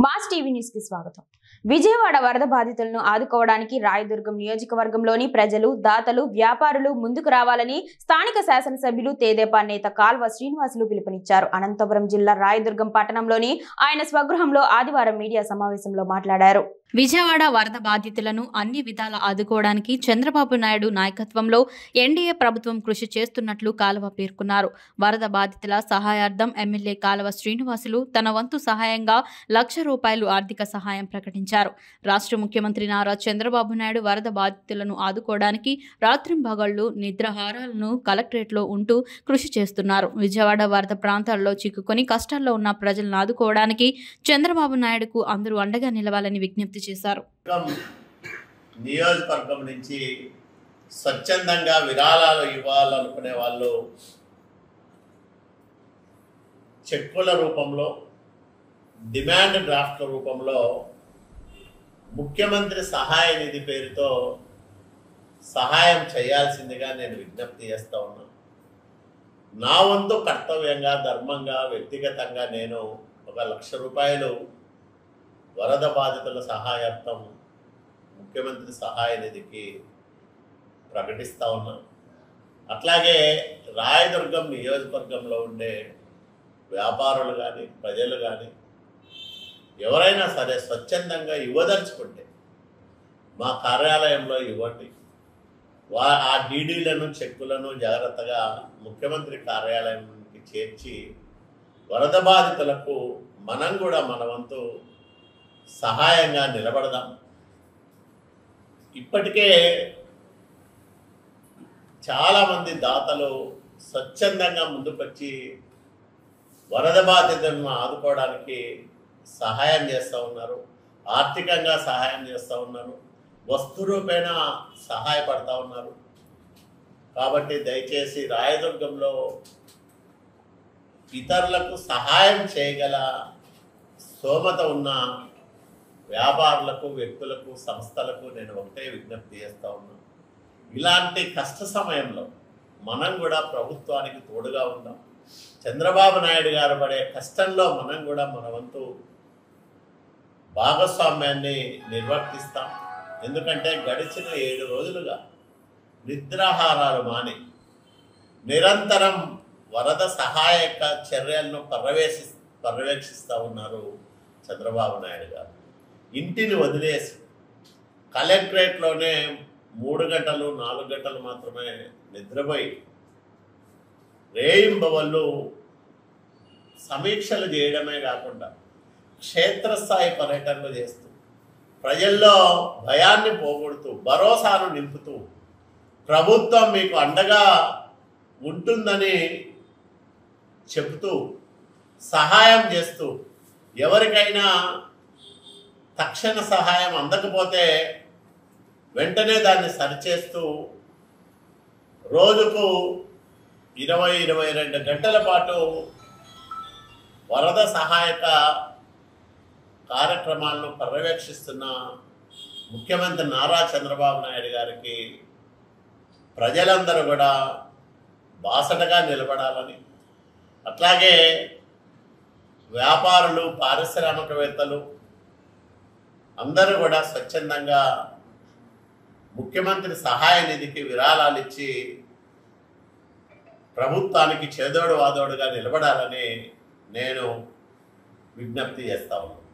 Mass TV news కి స్వాగతం. విజయవాడ వరద బాధితులను ఆదుకోవడానికి రాయదుర్గం నియోజకవర్గంలోని ప్రజలు, దాతలు, వ్యాపారులు ముందుకు రావాలని స్థానిక శాసనసభ్యులు తెదేపా నేత కాల్వ శ్రీనివాసులు పిలుపునిచ్చారు. అనంతపురం జిల్లా రాయదుర్గం పట్టణంలోని ఆయన స్వగృహంలో ఆదివారం మీడియా సమావేశంలో మాట్లాడారు. విజయవాడ వరద బాధితులను అన్ని విధాలా ఆదుకోవడానికి చంద్రబాబు నాయుడు నాయకత్వంలో ఎన్డీఏ ప్రభుత్వం కృషి చేస్తున్నట్లు కాలువ పేర్కొన్నారు. వరద బాధితుల సహాయార్థం ఎమ్మెల్యే కాలువ శ్రీనివాసులు తన వంతు సహాయంగా ₹1,00,000 ఆర్థిక సహాయం ప్రకటించారు. రాష్ట్ర ముఖ్యమంత్రి నారా చంద్రబాబు నాయుడు వరద బాధితులను ఆదుకోవడానికి రాత్రింబగళ్లు నిద్రాహారాలను కలెక్టరేట్లో ఉంటూ కృషి చేస్తున్నారు. విజయవాడ వరద ప్రాంతాల్లో చిక్కుకొని కష్టాల్లో ఉన్న ప్రజలను ఆదుకోవడానికి చంద్రబాబు నాయుడుకు అందరూ అండగా నిలవాలని విజ్ఞప్తి చేశారు. నియోజకవర్గం నుంచి స్వచ్ఛందంగా విరాళాలు ఇవ్వాలనుకునే వాళ్ళు చెక్కుల రూపంలో, డిమాండ్ డ్రాఫ్ట్ల రూపంలో ముఖ్యమంత్రి సహాయ నిధి పేరుతో సహాయం చేయాల్సిందిగా నేను విజ్ఞప్తి చేస్తూ ఉన్నాను. నా వంతు కర్తవ్యంగా, ధర్మంగా, వ్యక్తిగతంగా నేను ₹1,00,000 వరద బాధితుల సహాయార్థం ముఖ్యమంత్రి సహాయ నిధికి ప్రకటిస్తూ ఉన్నాం. అట్లాగే రాయదుర్గం నియోజకవర్గంలో ఉండే వ్యాపారులు కానీ, ప్రజలు కానీ ఎవరైనా సరే స్వచ్ఛందంగా ఇవ్వదలుచుకుంటే మా కార్యాలయంలో ఇవ్వండి. ఆ డీడీలను, చెక్కులను జాగ్రత్తగా ముఖ్యమంత్రి కార్యాలయానికి చేర్చి వరద బాధితులకు మనం కూడా మన వంతు సహాయంగా నిలబడదాం. ఇప్పటికే చాలామంది దాతలు స్వచ్ఛందంగా ముందుకొచ్చి వరద బాధితులను ఆదుకోవడానికి సహాయం చేస్తూ ఉన్నారు, ఆర్థికంగా సహాయం చేస్తూ ఉన్నారు, వస్తు రూపేణ సహాయపడతా ఉన్నారు. కాబట్టి దయచేసి రాయదుర్గంలో ఇతరులకు సహాయం చేయగల స్తోమత ఉన్న వ్యాపారులకు, వ్యక్తులకు, సంస్థలకు నేను ఒకటే విజ్ఞప్తి చేస్తూ ఉన్నాను. ఇలాంటి కష్ట సమయంలో మనం కూడా ప్రభుత్వానికి తోడుగా ఉందాం. చంద్రబాబు నాయుడు గారు పడే కష్టంలో మనం కూడా మన వంతు భాగస్వామ్యాన్ని నిర్వర్తిస్తాం. ఎందుకంటే గడిచిన 7 రోజులుగా నిద్రాహారాలు మాని నిరంతరం వరద సహాయక చర్యలను పర్యవేక్షిస్తూ ఉన్నారు చంద్రబాబు నాయుడు గారు. ఇంటిని వదిలేసి కలెక్టరేట్లోనే 3 గంటలు 4 గంటలు మాత్రమే నిద్రపోయి రేయింబవళ్ళు సమీక్షలు చేయడమే కాకుండా క్షేత్రస్థాయి పర్యటనలు చేస్తూ ప్రజల్లో భయాన్ని పోగొడుతూ, భరోసాను నింపుతూ, ప్రభుత్వం మీకు అండగా ఉంటుందని చెబుతూ, సహాయం చేస్తూ, ఎవరికైనా తక్షణ సహాయం అందకపోతే వెంటనే దాన్ని సరిచేస్తూ రోజుకు 20-22 గంటల పాటు వరద సహాయక కార్యక్రమాలను పర్యవేక్షిస్తున్న ముఖ్యమంత్రి నారా చంద్రబాబు నాయుడు గారికి ప్రజలందరూ కూడా బాసటగా నిలబడాలని, అట్లాగే వ్యాపారులు, పారిశ్రామికవేత్తలు అందరూ కూడా స్వచ్ఛందంగా ముఖ్యమంత్రి సహాయ నిధికి విరాళాలు ఇచ్చి ప్రభుత్వానికి చేదోడు వాదోడుగా నిలబడాలని నేను విజ్ఞప్తి చేస్తా ఉన్నాను.